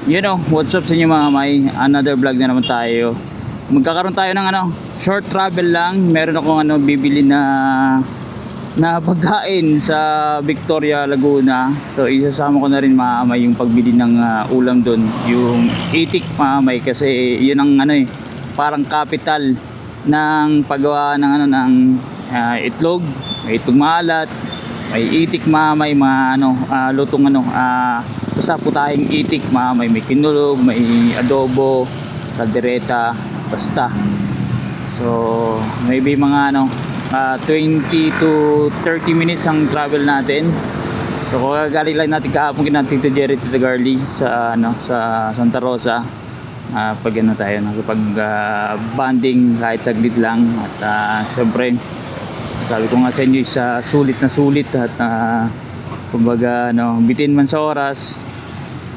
You know, what's up sa inyo mga may? Another vlog na naman tayo. Magkakaroon tayo ng short travel lang. Meron akong bibili na pagkain sa Victoria, Laguna. So isasama ko na rin mga may yung pagbili ng ulam doon, yung itik mga may, kasi yun ang parang capital ng paggawa ng itlog. May itlog maalat, may itik mamay, mga lutong basta putahing itik mamay, may kinulog, may adobo, kaldereta, basta. So maybe mga 20 to 30 minutes ang travel natin. So kagaling lang natin kahapon kina Tito Jerry, Tito Garly sa sa Santa Rosa. Pag tayo nakapag bonding kahit saglit lang, at syempre sabi ko nga sa inyo sulit na sulit, at kumbaga bitin man sa oras,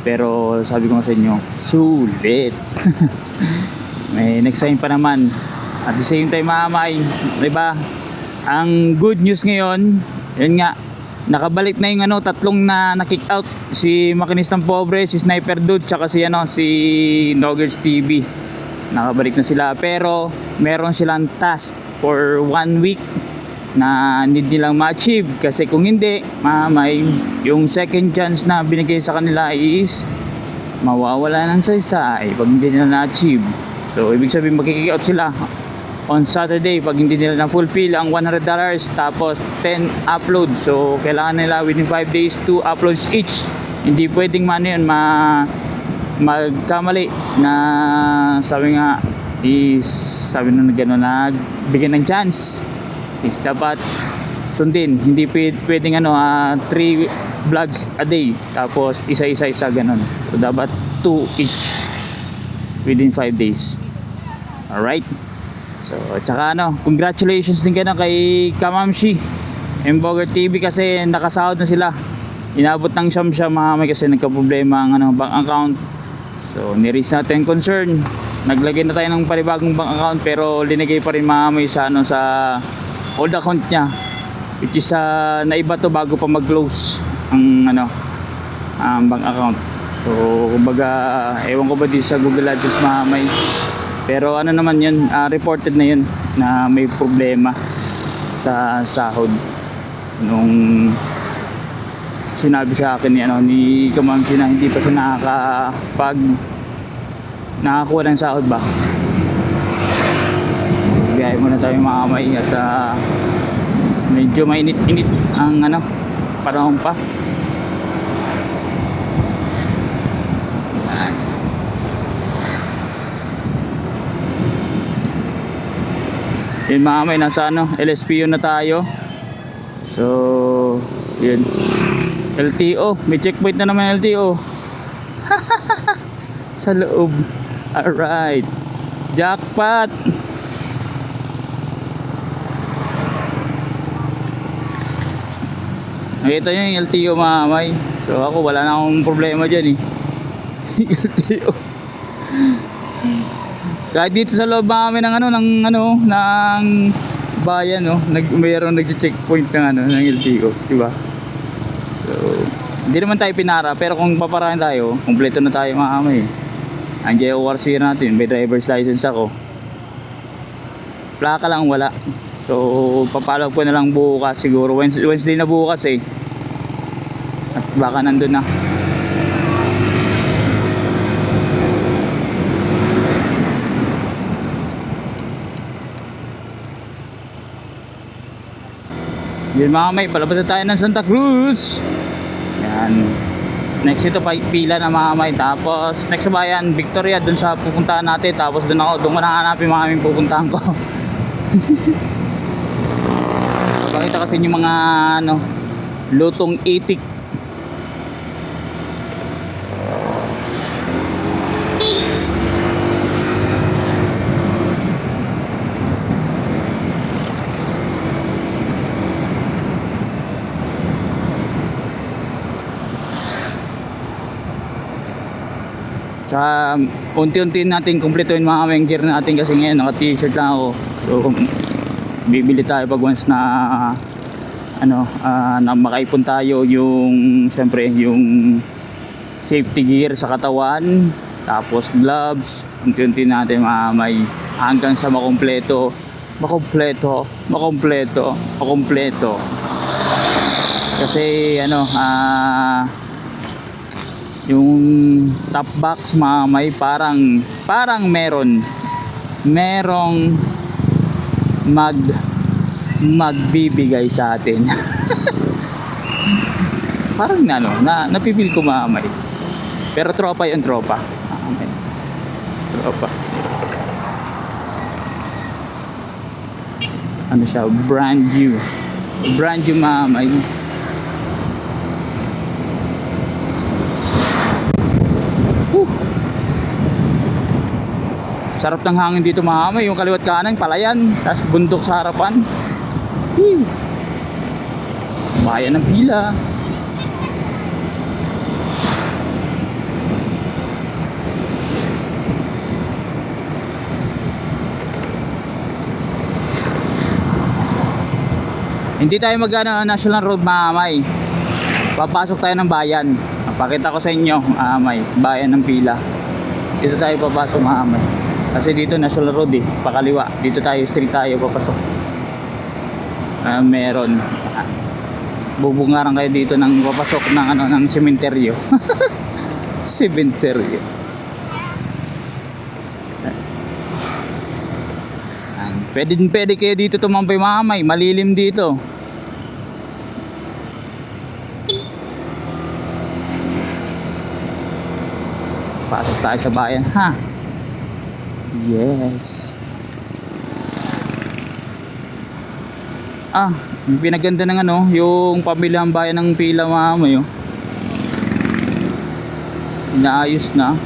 pero sabi ko nga sa inyo sulit. May next time pa naman. At the same time mamay, diba, ang good news ngayon, yun nga, nakabalik na yung tatlong na kick out, si Makinistang Pobre, si Sniper Dude, tsaka si Noggers TV. Nakabalik na sila, pero meron silang task for 1 week na need nilang ma-achieve, kasi kung hindi mamay, yung second chance na binigay sa kanila is mawawala ng saysay pag hindi nila na-achieve. So ibig sabihin magki-kick out sila on Saturday pag hindi nila na-fulfill ang $100, tapos 10 uploads. So kailangan nila within 5 days 2 uploads each. Hindi pwedeng magkamali na sabi nung gano'n, nagbigyan ng chance is dapat sundin. Hindi pwedeng 3 vlogs a day tapos isa ganun. So dapat 2 each within 5 days. Alright, so tsaka congratulations din kayo kay Kamamshi Mboger TV, kasi nakasahod na sila. Inabot ng siyam mga kasi nagka-problema ang bank account. So ni-raise natin concern, naglagay na tayo ng panibagong bank account, pero linagay pa rin mga sa old account niya, which is naiba to bago pa mag-close ang bank account. So kumbaga ewan ko ba di sa Google AdSense mamay, pero naman yun, reported na yun na may problema sa sahod. Nung sinabi sa akin ni Kamamsi na hindi pa siya nakakuha ng sahod ba. Biyahe muna tayo mamay, at medyo mainit-init ang panahon pa. Yun mga may, nasa LSPO na tayo. So yun, LTO, may checkpoint na naman LTO. Sa loob. Alright, jackpot. Nakita nyo yung LTO mga may. So ako wala na akong problema dyan LTO. Kahit dito sa loob namin ng bayan, mayroong nag-checkpoint ng LTO, diba? So hindi naman tayo pinara, pero kung paparahin tayo, kumpleto na tayo mga kamay. Ang JORC natin, may driver's license ako, plaka lang wala. So papalog ko na lang bukas, siguro Wednesday na bukas at baka nandun na. Yun mga may, palabas na tayo ng Santa Cruz. Yan. Next ito pila na mga may. Tapos next sa bayan Victoria, dun sa pupuntahan natin. Tapos doon ko nahanapin mga aming pupuntahan ko. Pakita kasi yung mga lutong itik. Tsaka unti-unti natin kumpletuhin mga kaming gear natin, kasi ngayon naka t-shirt lang ako. So bibili tayo pag once na na makaipon tayo, yung siyempre yung safety gear sa katawan, tapos gloves, unti-unti natin mamay hanggang sa makumpleto, kasi ano, yung top box mamay parang merong magbibigay sa atin. Parang napipil ko mamay, pero tropa yun, tropa. Ano siya, brand new mamay. Sarap ng hangin dito mamay, yung kaliwat kanan palayan, tapos bundok sa harapan. Bayan ng Pila. Hindi tayo national road mamay, papasok tayo ng bayan. Pakita ko sa inyo mamay, bayan ng Pila. Dito tayo papasok mamay, kasi dito national road pakaliwa. Dito tayo, street tayo papasok. Meron bubungaran kayo dito ng papasok ng ng sementeryo. Sementeryo. Pwede kayo dito tumambay mamay, malilim dito. Pasok tayo sa bayan, ha? Yes. Yung pinaganda ng yung pamilihang bayan ng Pila mamay, inaayos na.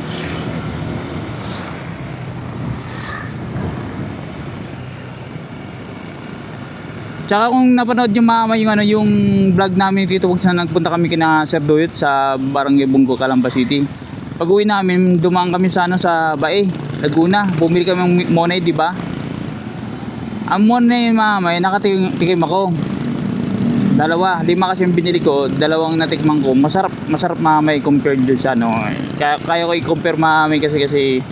Tsaka kung napanood yung mama yung vlog namin dito kung saan nagpunta kami kina Sir Doyot sa Barangay Bungo, Calamba City. Pag uwi namin, dumaan kami sa Bae, Laguna. Bumili kami ng monay, di ba? Ang monay mamay, nakatikim ako. 2, 5 kasi yung binili ko, 2 natikman ko. Masarap mamay compared doon sa Kaya ko i-compare mamay kasi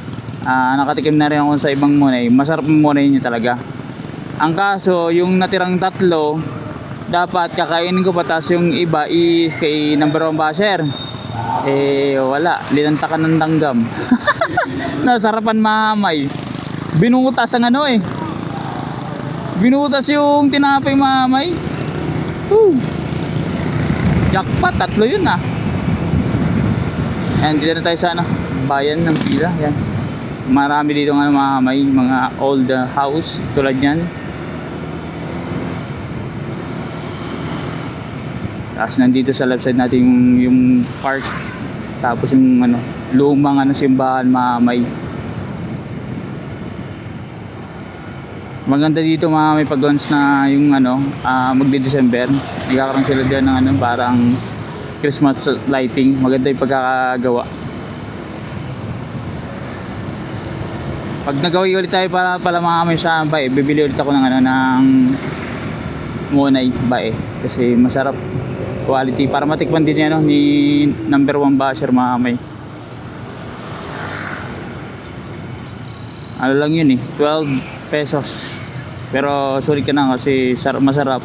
nakatikim na rin ako sa ibang monay. Masarap yung monay niya talaga. Ang kaso, yung natirang 3, dapat kakainin ko pa, tas yung iba is kay number 1 basher. Wala, linantakan ng langgam. Nasarapan mamay. Binutas ang binutas yung tinapay mamay. Jackpot, 3 yun Ayan, dito na tayo sa bayan ng Pila. Ayan. Marami dito mamay, mga old house tulad yan. Tapos nandito sa left side natin yung park. Tapos yung lumang simbahan mamay. Maganda dito mamay pag once na yung magde-December. Nagkakaroon sila dyan ng parang Christmas lighting. Maganda yung pagkakagawa. Pag nagawi ulit tayo pala mamay sa Bae, bibili ulit ako ng ng monay Bae, kasi masarap, quality, para matikman din yan ni number 1 basher mamay. Ano lang yun 12 pesos, pero sulit ka na kasi masarap,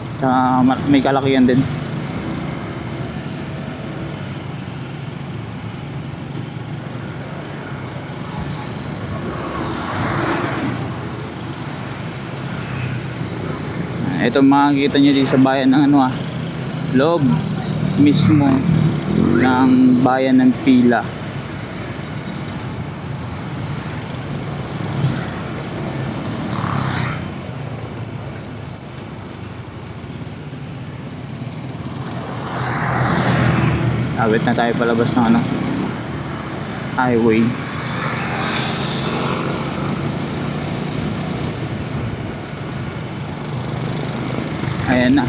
may kalakihan din. Ito makikita nyo dito sa bayan ng loob mismo ng bayan ng Pila. Awit na tayo palabas ng highway. Ayan na.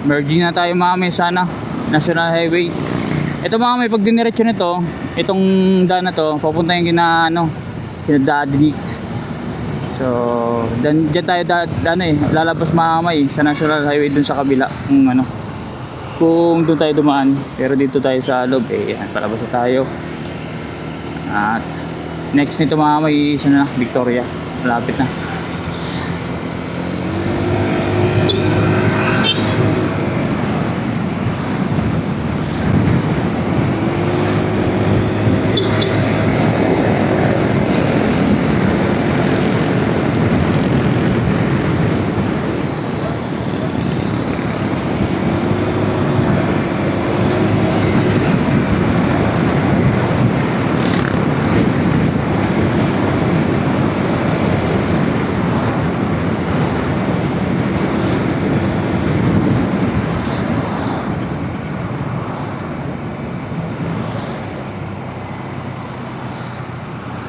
Merging na tayo mamay sa National Highway. Ito mamay, pag diniretso nito, itong daan na to, papunta yung sina Daddy Nick. So, dyan tayo lalabas mamay sa National Highway dun sa kabila kung doon tayo dumaan, pero dito tayo sa loob palabas na tayo. At next nito mamay isa na Victoria, malapit na.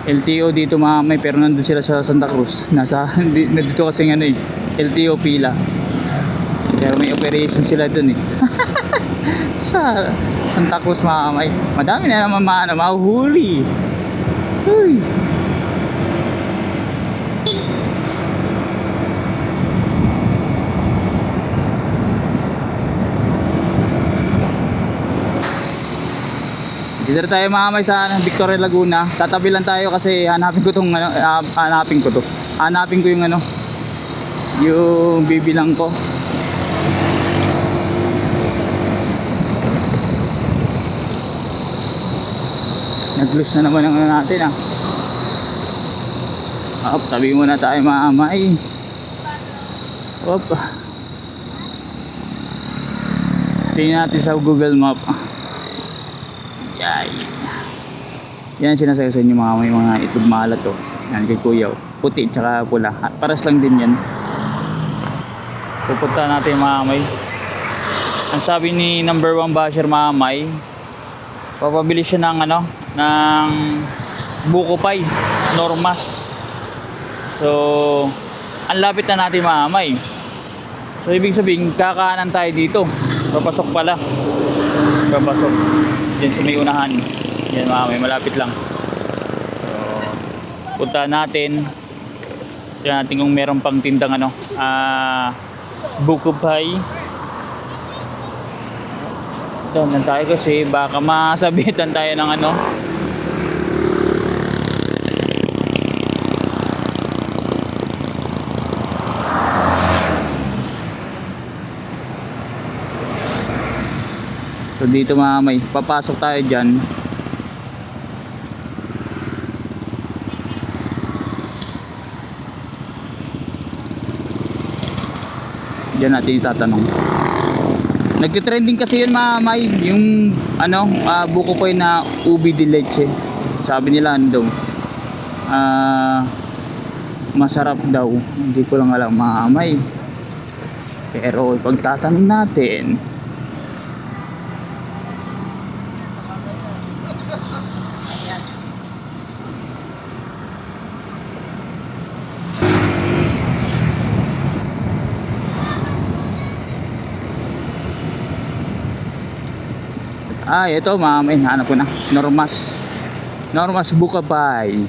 LTO dito mamay, pero nandun sila sa Santa Cruz. Nandito kasi LTO pila. Pero may operation sila dun sa Santa Cruz mamay. Madami na naman mahuhuli. Uy. Dito tayo mamay sa Victoria Laguna. Tatabi lang tayo kasi hanapin ko yung bibilang ko. Nag-loose na naman ang natin tabi muna tayo mamay. Tingnan natin sa Google Map. Yan sinasabi sa inyo mga itlog maalat yan kay kuya puti tsaka pula, paras lang din yan. Pupunta natin mamay. Ang sabi ni number 1 basher mamay, papabili siya ng buko pie Normas. So ang lapit na natin mamay, so ibig sabihin kakaanan tayo dito, papasok dyan sa may unahan. Yan mamay, malapit lang. So, punta natin. Tignan natin kung meron pang tindang buko pie. Doon lang tayo kasi baka masabitan tayo ng So dito mamay, papasok tayo dyan. Diyan natin itatanong. Nagtitrending kasi yun mamay, yung buko po na ubi de leche. Sabi nila daw masarap daw. Hindi ko lang alam mamay, pero pagtatanong natin. Ito mamay, hanap ko na. Normas buka pie.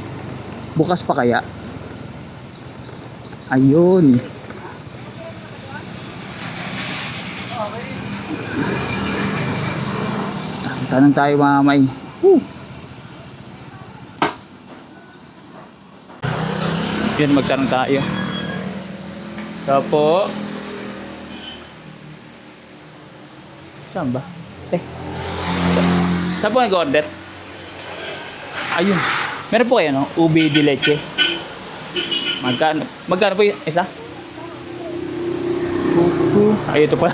Bukas pa kaya? Ayun. Tanong tayo mamay. Yun, magtanong tayo. Tapo. Saan ba? Saan po nag-order? Ayun. Meron po kayo ubi de leche. Magkano po yung isa? Ay, ito pala.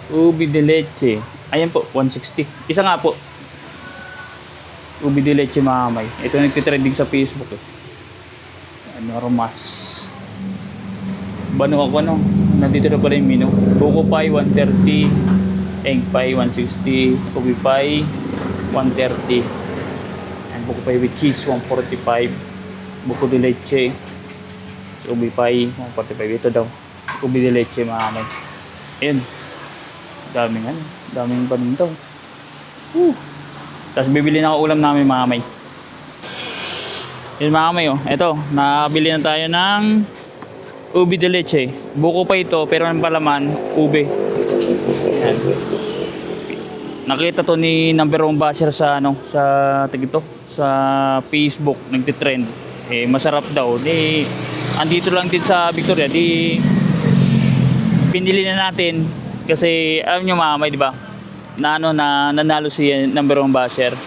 Ubi de leche. Ayan po, 160. Isa nga po. Ubi de leche mamay. Ito nagtitrending sa Facebook Normas. Bano ako nandito na pala yung menu. Buko pie 130. Egg pie 160, ubi pie 130, and buko pie with cheese 145, buko de leche, ubi pie 145. Ito daw ubi de leche mamay. Ayun, daming banin daw. Tapos bibili na ako ulam namin mamay. Yun mga kamay, oh. Ito, nakabili na tayo ng ube de leche. Buko pa ito, pero ang palaman, ube. Yan. Nakita to ni number 1 basher sa ano, sa tigito, sa Facebook, nagte-trend. Eh masarap daw. Di andito lang din sa Victoria, di pinili na natin kasi alam niyo mga kamay, di ba? Na ano na nanalo si number 1 basher.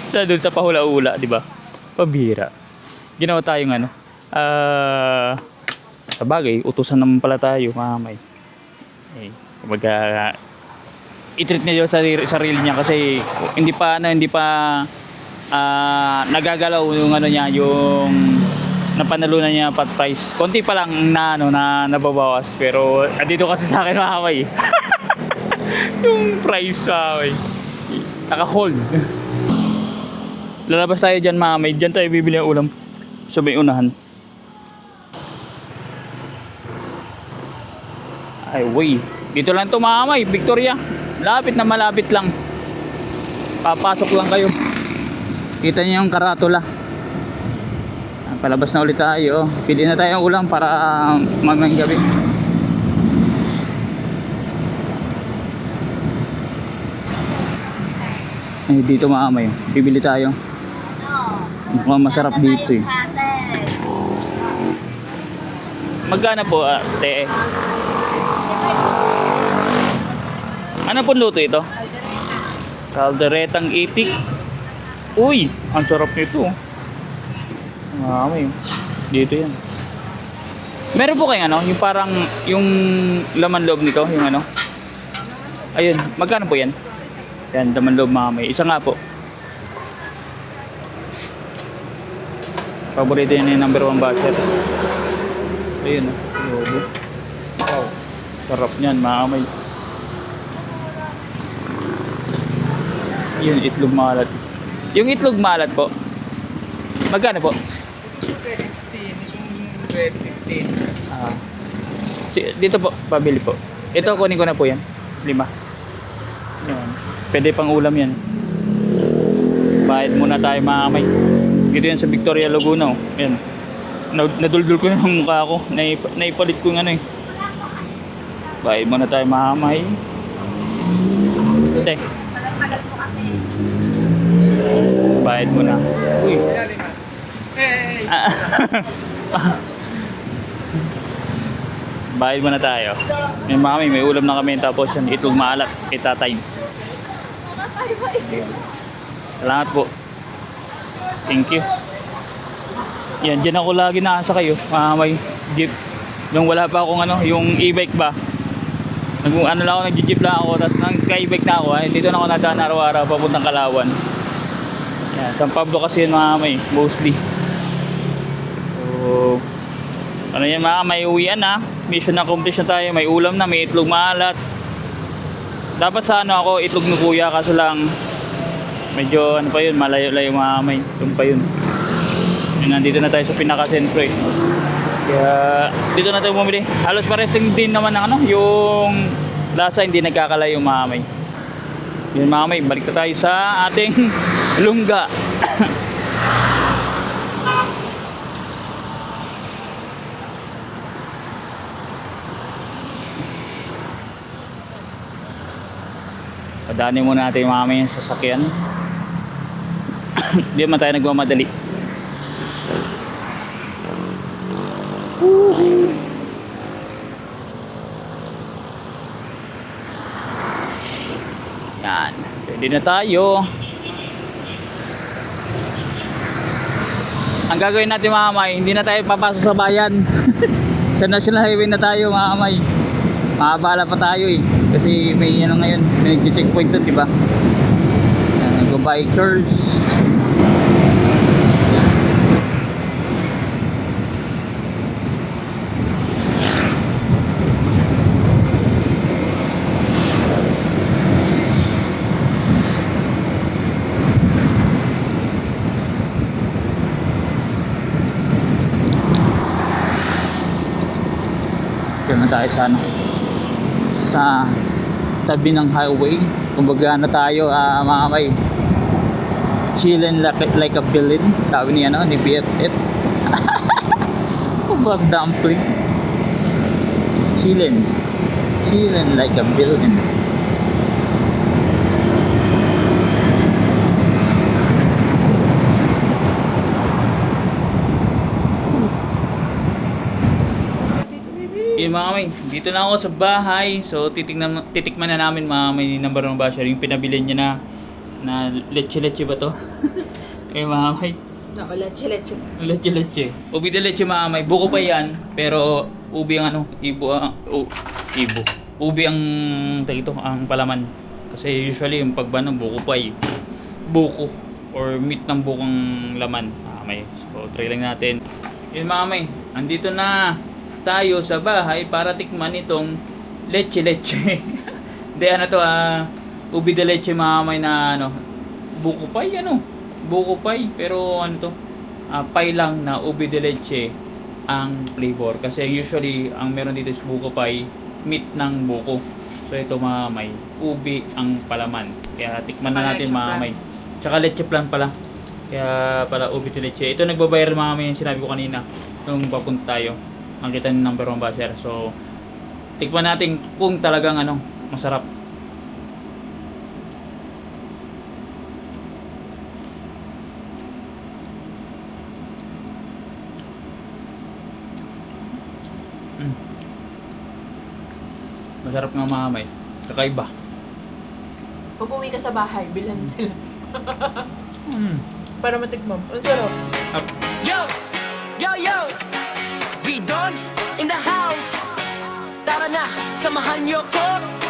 Sa doon sa pahula-hula, di ba? Pabira. Ginawa tayong ano. Sa bagay, utusan naman pala tayo, mamay. Eh, kumbaga, i-treat niya sa sarili niya kasi hindi pa nagagalaw yung ano niya, yung napanalunan niya pat price. Konti pa lang na ano na nababawas, pero dito kasi sa akin mamay. Yung price mamay. Naka-hold. Lalabas tayo dyan mga may. Dyan tayo bibili ang ulam. So may unahan. Ay way. Dito lang to mga may. Victoria. Lapit na malapit lang. Papasok lang kayo. Kita niyo yung karatula. Palabas na ulit tayo. Pili na tayo ang ulam para mamayang gabi. Ay dito mga may. Bibili tayo. Mukhang masarap dito eh. Magkano po ate? Ano po luto ito? Calderetang itik. Uy, ang sarap nito. May dito yan. Meron po kayong ano, yung parang yung laman loob nito, yung ano. Ayun, magkano po yan? Yan, laman loob mga may. Isa nga po. Paborito yan yung number 1 basher. Ayun lobo. Wow, sarap niyan mga kamay. Yun, itlog malat. Yung itlog malat po, magkano po? 15. Dito po, pabili po. Ito, kunin ko na po yan. 5. Yan. Pwede pang ulam yan. Bayad muna tayo mga kamay. Dito yan sa Victoria, Laguna. Yan. Naduldul ko na yung mukha ko. Naipalit ko yung ano eh. Bayad muna tayo mga kamay. Ate. Bayad muna. Uy. Bayad muna tayo. Yan mga kamay, may ulam na kami. Tapos yan, itlog maalat. Itatay. Salamat po. Thank you. Yan, dyan ako lagi nasa kayo. May jeep. Nung wala pa akong ano, yung e-bike ba. Ano lang ako, nag-jeep lang ako. Tapos nagka-e-bike na ako. Dito na ako nadaan araw-araw papuntang Kalawan. Yan, San Pablo kasi yun may mostly. So, ano yan may uwian na. Mission accomplished na tayo. May ulam na, may itlog maalat. Dapat sa ano ako, itlog ni kuya. Kaso lang, medyo ano pa yun, malayo-layo may. Doon pa yun. Nandito na tayo sa pinaka-sentro eh. Kaya dito na tayo bumili. Halos pares din naman ng ano, yung lasa hindi nagkakalayo mga may. Yun mga may, balik na tayo sa ating lungga. Padaanin muna natin mga may yung sasakyan. Hindi naman tayo nagmamadali. Yan, pwede na tayo. Ang gagawin natin mga kamay, hindi na tayo papasok sa bayan. Sa National Highway na tayo mga kamay. Makabala pa tayo eh. Kasi may ano ngayon, may checkpoint doon, diba? Nag-bikers. Diyan na tayo sa ano, sa tabi ng highway. Kumbaga na tayo mga kamay. Chillin' like a villain, sabi ni ano, ni BFF. Boss dumpling. Chillin'. Chillin' like a villain. Yun mga kamay, dito na ako sa bahay. So titikman na namin mga kamay ni number 1 basher yung pinabili niya na leche ba to? Eh mga kamay, Ako, leche. leche. Ubi de leche mga kamay, buko pa yan. Pero ubi ang ano, ibo. Ubi ang ito, ang palaman. Kasi usually yung pagbano buko pa buko or meat ng bukang laman mga kamay. So try lang natin. Yun mga kamay, andito na tayo sa bahay para tikman itong leche. Hindi ano to, ubi de leche mga kamay na ano, buko pie pero ano to, pie lang na ubi de leche ang flavor kasi usually ang meron dito is buko pie, meat ng buko. So ito mga kamay, ubi ang palaman. Kaya tikman na natin mga kamay. Tsaka leche plan pala. Kaya pala ubi de leche. Ito nagbabayar mga kamay yung sinabi ko kanina nung papunta tayo. Ang kita ng number 1 basher. So, tikman natin kung talagang ano, masarap. Masarap nga mga kamay. Kakaiba. Pag uwi ka sa bahay, bilhan mo sila. Para matikmam. Ang sarap. Yo! B-Dogs in the house. Tara na, samahan niyo ko.